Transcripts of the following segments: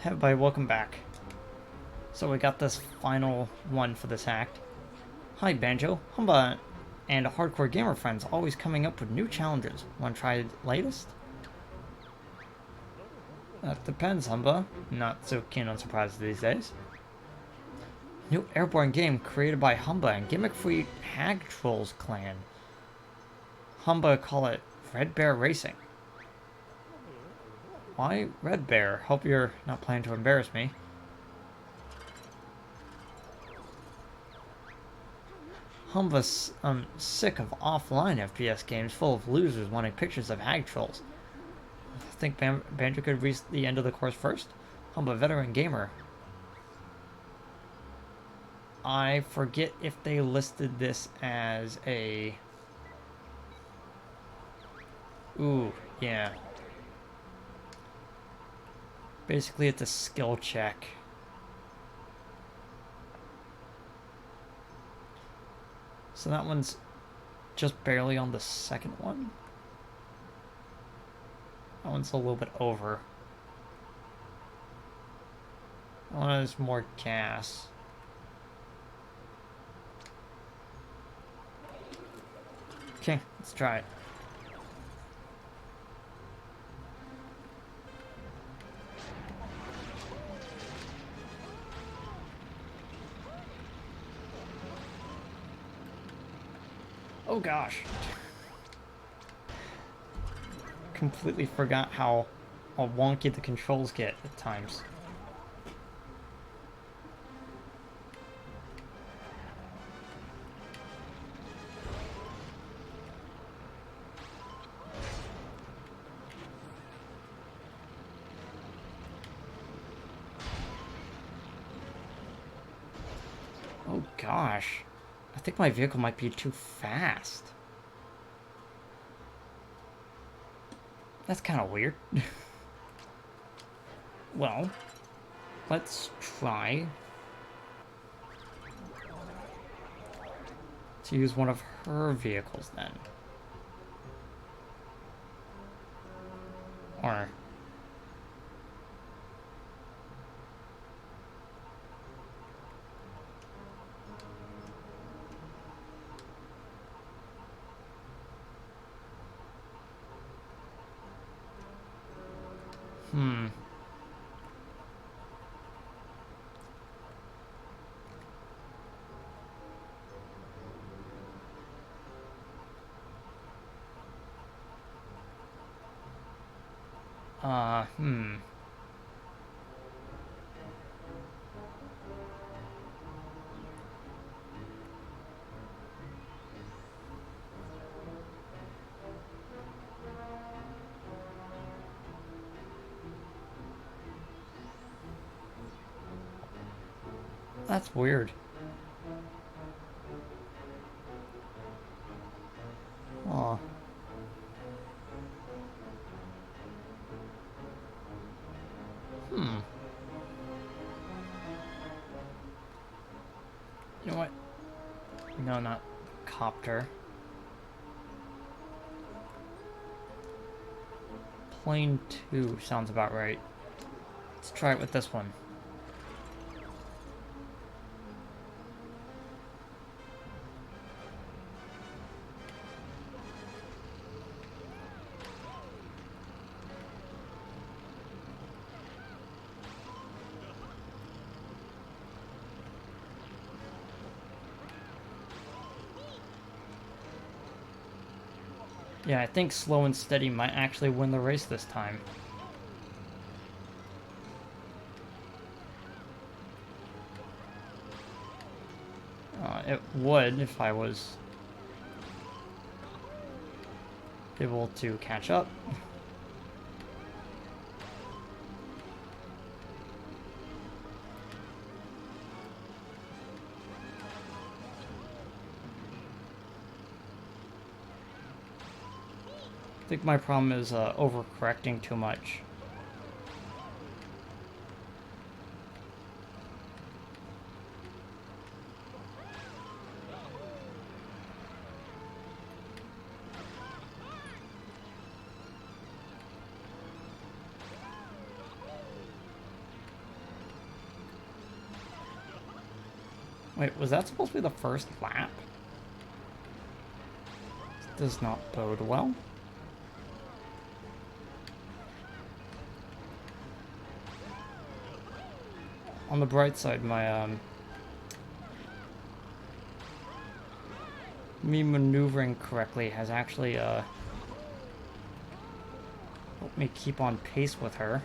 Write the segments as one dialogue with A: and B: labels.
A: Hey everybody, welcome back. So we got this final one for this act. Hi Banjo, Humba and hardcore gamer friends always coming up with new challenges. Want to try the latest? That depends, Humba. Not so keen on surprises these days. New airborne game created by Humba and gimmick-free Hag Trolls clan. Humba call it Red Bear Racing. Why Red Bear? Hope you're not planning to embarrass me. Humba's sick of offline FPS games full of losers wanting pictures of hag trolls. Think Banjo could reach the end of the course first? Humba veteran gamer. I forget if they listed this as a... Ooh, yeah. Basically, it's a skill check. So that one's just barely on the second one. That one's a little bit over. That one has more gas. Okay, let's try it. Oh gosh. Completely forgot how wonky the controls get at times. Oh gosh. I think my vehicle might be too fast. That's kind of weird. Well, let's try to use one of her vehicles then. Or... Hmm. Hmm. That's weird. Aw. Hmm. You know what? No, not copter. Plane 2 sounds about right. Let's try it with this one. Yeah, I think slow and steady might actually win the race this time. It would if I was able to catch up. I think my problem is overcorrecting too much. Wait, was that supposed to be the first lap? This does not bode well. On the bright side, my, me maneuvering correctly has actually, helped me keep on pace with her.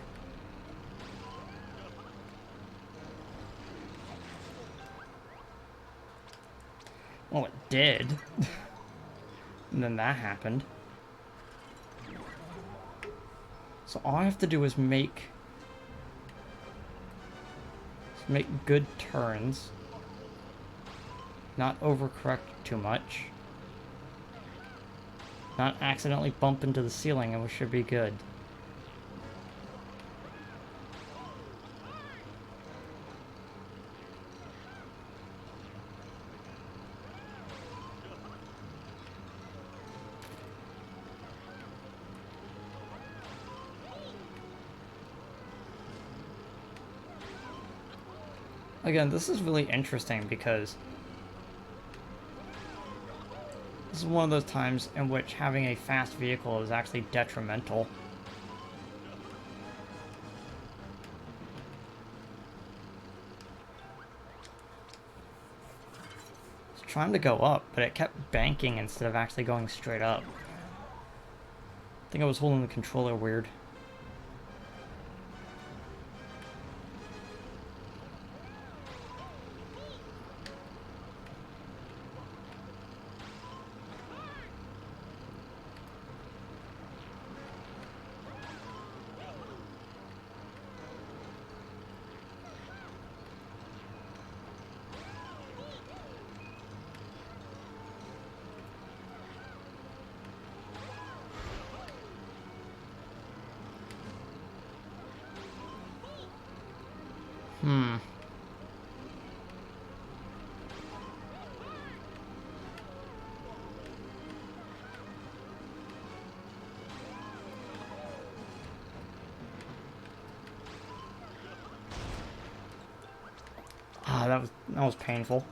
A: Well, it did. And then that happened. So all I have to do is make good turns. Not overcorrect too much. Not accidentally bump into the ceiling, and we should be good. Again, this is really interesting because this is one of those times in which having a fast vehicle is actually detrimental. It's trying to go up, but it kept banking instead of actually going straight up. I think I was holding the controller weird. Ah, that was painful.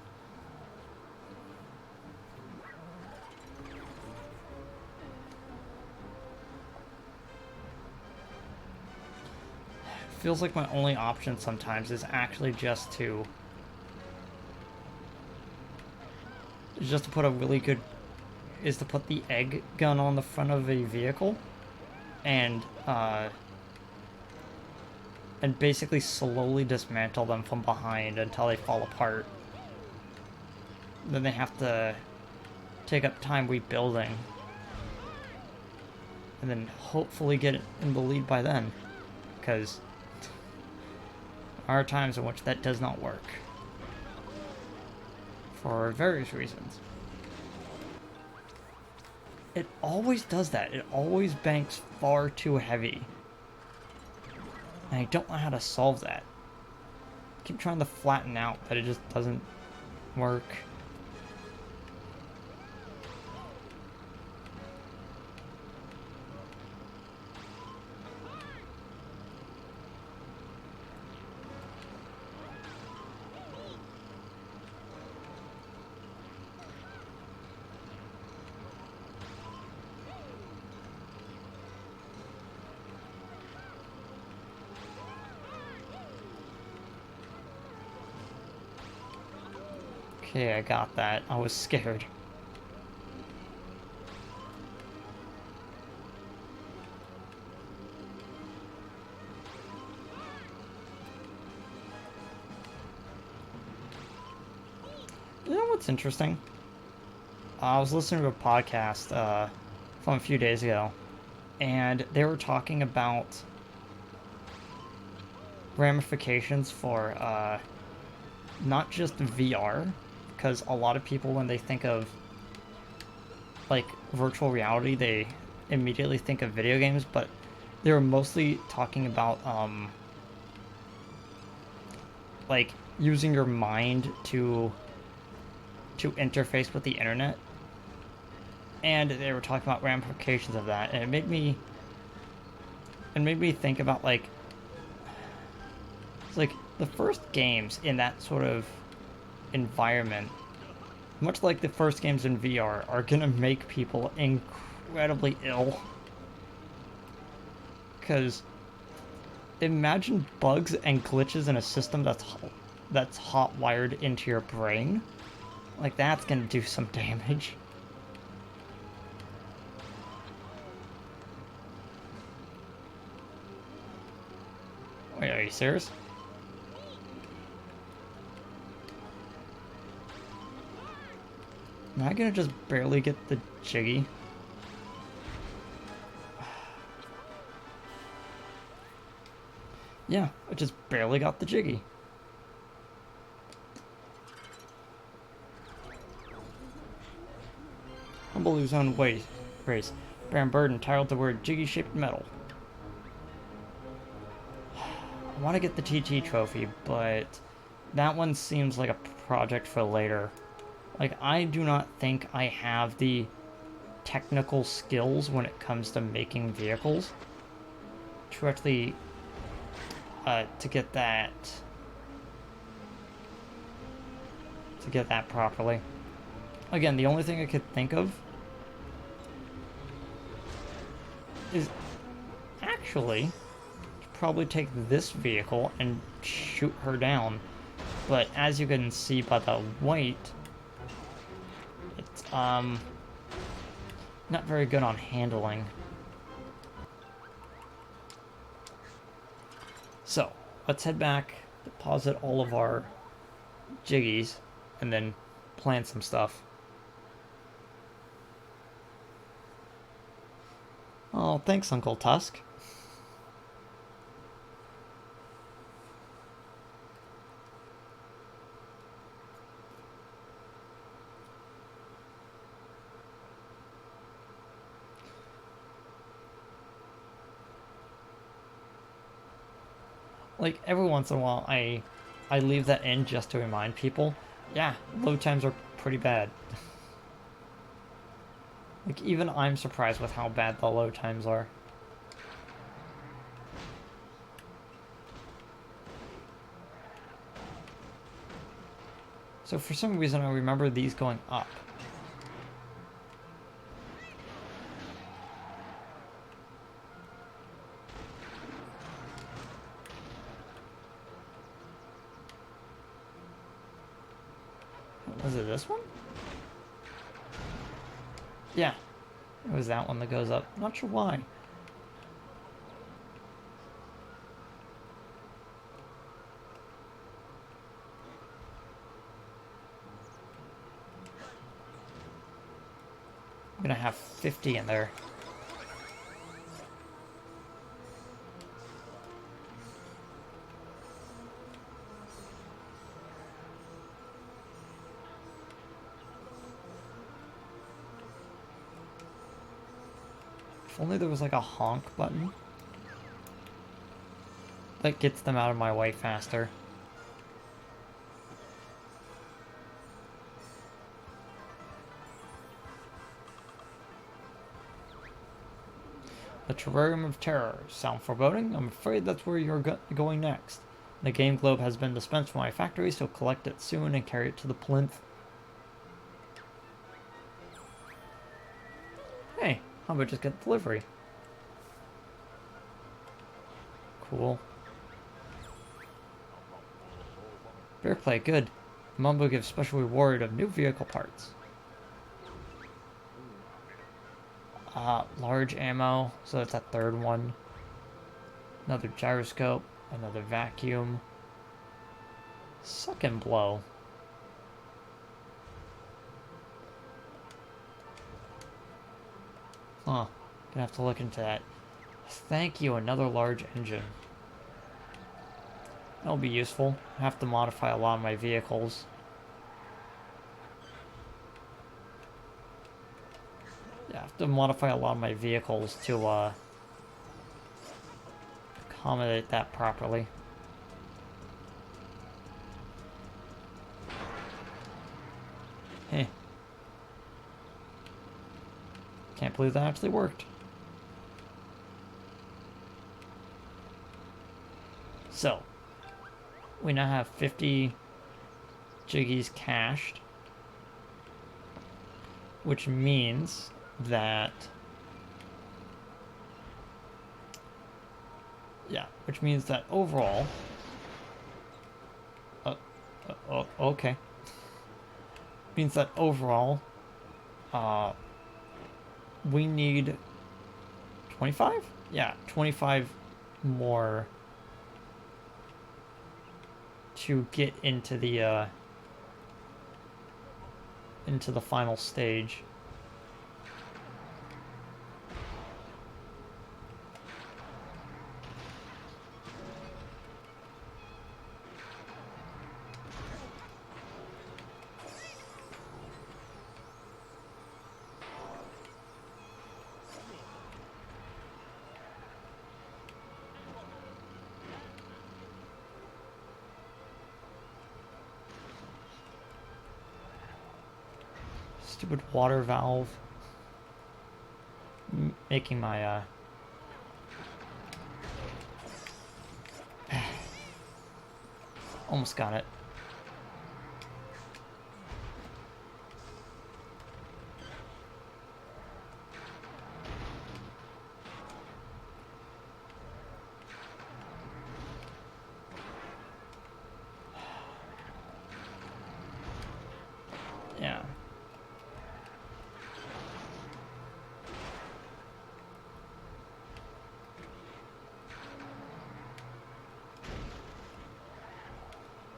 A: Feels like my only option sometimes is actually just to put a really good is to put the egg gun on the front of a vehicle and basically slowly dismantle them from behind until they fall apart. Then they have to take up time rebuilding and then hopefully get in the lead by then, because there are times in which that does not work for various reasons. It always does that. It always banks far too heavy. And I don't know how to solve that. I keep trying to flatten out, but it just doesn't work. Okay, I got that. I was scared. You know what's interesting? I was listening to a podcast from a few days ago, and they were talking about ramifications for not just VR, because a lot of people, when they think of like virtual reality, they immediately think of video games, but they were mostly talking about like using your mind to interface with the internet, and they were talking about ramifications of that, and it made me think about like it's like the first games in that sort of environment, much like the first games in VR, are gonna make people incredibly ill. Because imagine bugs and glitches in a system that's hot wired into your brain. Like, that's gonna do some damage. Wait, are you serious? Am I gonna just barely get the jiggy? Yeah, I just barely got the jiggy. Humble his own way, race. Baron Bird entitled to wear jiggy-shaped metal. I want to get the TT trophy, but that one seems like a project for later. Like, I do not think I have the technical skills when it comes to making vehicles to actually to get that properly. Again, the only thing I could think of is actually probably take this vehicle and shoot her down. But as you can see by the weight, it's not very good on handling. So let's head back, deposit all of our jiggies, and then plan some stuff. Oh, thanks, Uncle Tusk. Like, every once in a while, I leave that in just to remind people, yeah, load times are pretty bad. Like, even I'm surprised with how bad the load times are. So for some reason, I remember these going up. Was it this one? Yeah. It was that one that goes up. Not sure why. I'm gonna have 50 in there. If only there was like a honk button that gets them out of my way faster. The Terrarium of Terror. Sound foreboding? I'm afraid that's where you're going next. The Game Globe has been dispensed from my factory, so collect it soon and carry it to the plinth. Hey, how about just get delivery? Cool. Fair play, good. Mumbo gives special reward of new vehicle parts. Large ammo, so that's that third one. Another gyroscope, another vacuum. Suck and blow. Huh, gonna have to look into that. Thank you, another large engine. That'll be useful. I have to modify a lot of my vehicles. Yeah, I have to modify a lot of my vehicles to accommodate that properly. Hey. Can't believe that actually worked. So, we now have 50 Jiggy's cached. Which means that... Yeah, which means that overall... okay. Means that overall, we need 25? Yeah, 25 more to get into the final stage. Stupid water valve. Making my, almost got it. Yeah.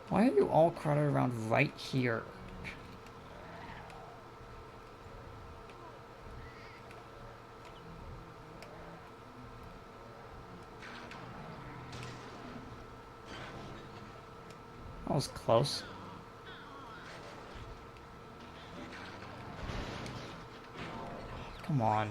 A: Why are you all crowded around right here? That was close. Come on.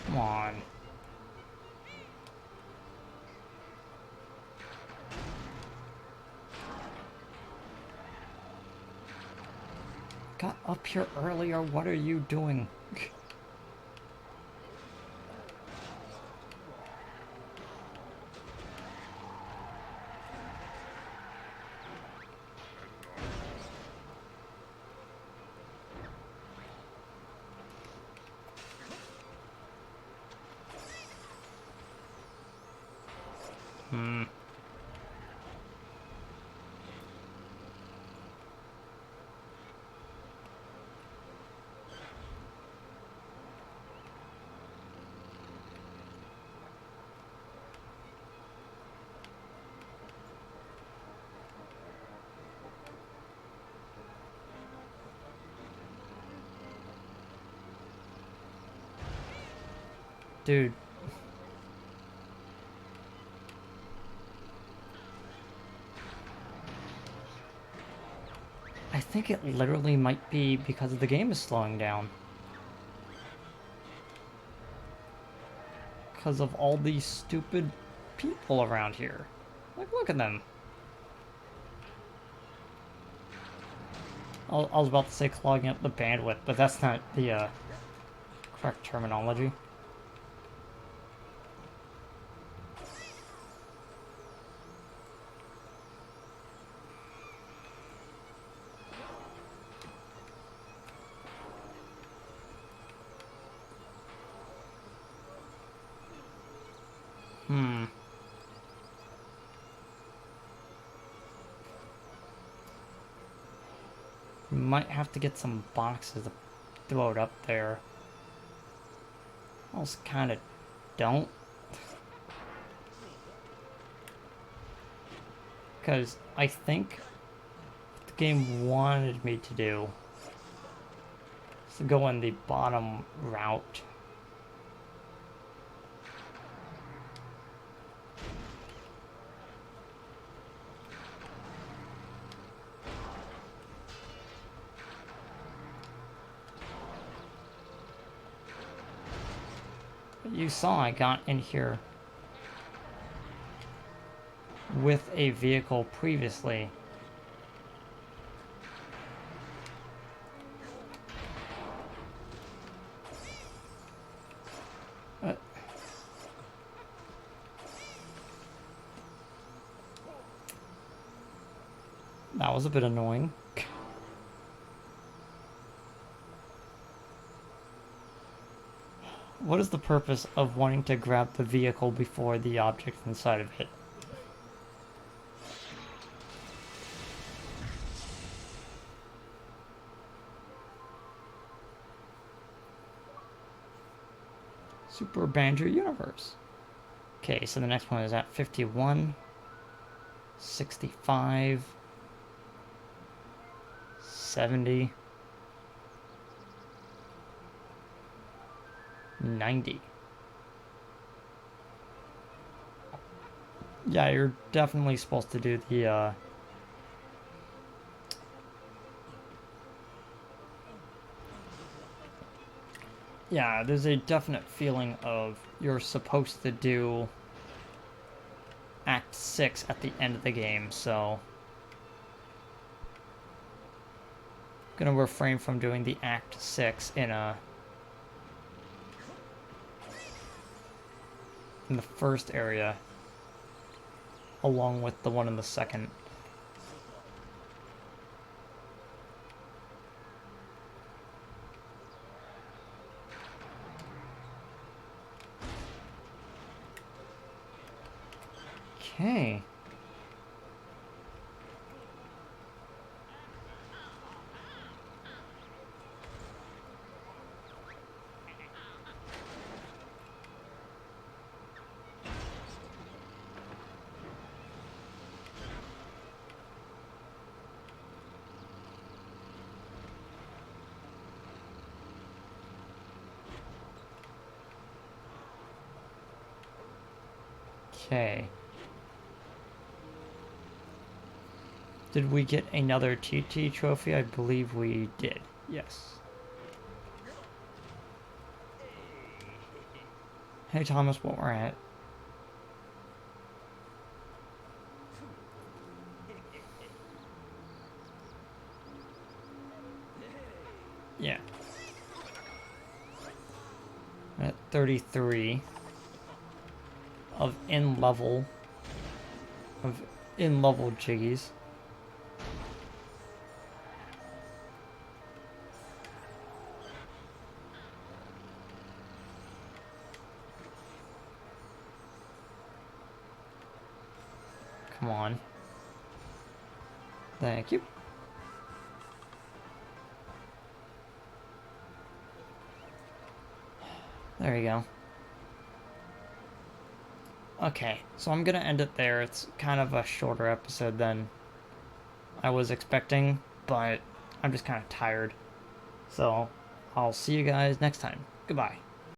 A: Come on. Got up here earlier, what are you doing? Dude. I think it literally might be because the game is slowing down. Because of all these stupid people around here. Like, look at them. I was about to say clogging up the bandwidth, but that's not the correct terminology. We might have to get some boxes to throw it up there. Almost kind of don't. Because I think what the game wanted me to do is Let's go in the bottom route. You saw I got in here with a vehicle previously. That was a bit annoying. What is the purpose of wanting to grab the vehicle before the object inside of it? Super Banjo Universe. Okay, so the next one is at 51, 65, 70, 90. Yeah, you're definitely supposed to do the, yeah, there's a definite feeling of you're supposed to do Act 6 at the end of the game, so I'm gonna refrain from doing the Act 6 in the first area, along with the one in the second. Okay. Okay. Did we get another TT trophy? I believe we did. Yes. Hey Thomas, what we're at? Yeah. At 33 of in-level jiggies. Come on. Thank you. There you go. Okay, so I'm gonna end it there. It's kind of a shorter episode than I was expecting, but I'm just kind of tired. So, I'll see you guys next time. Goodbye.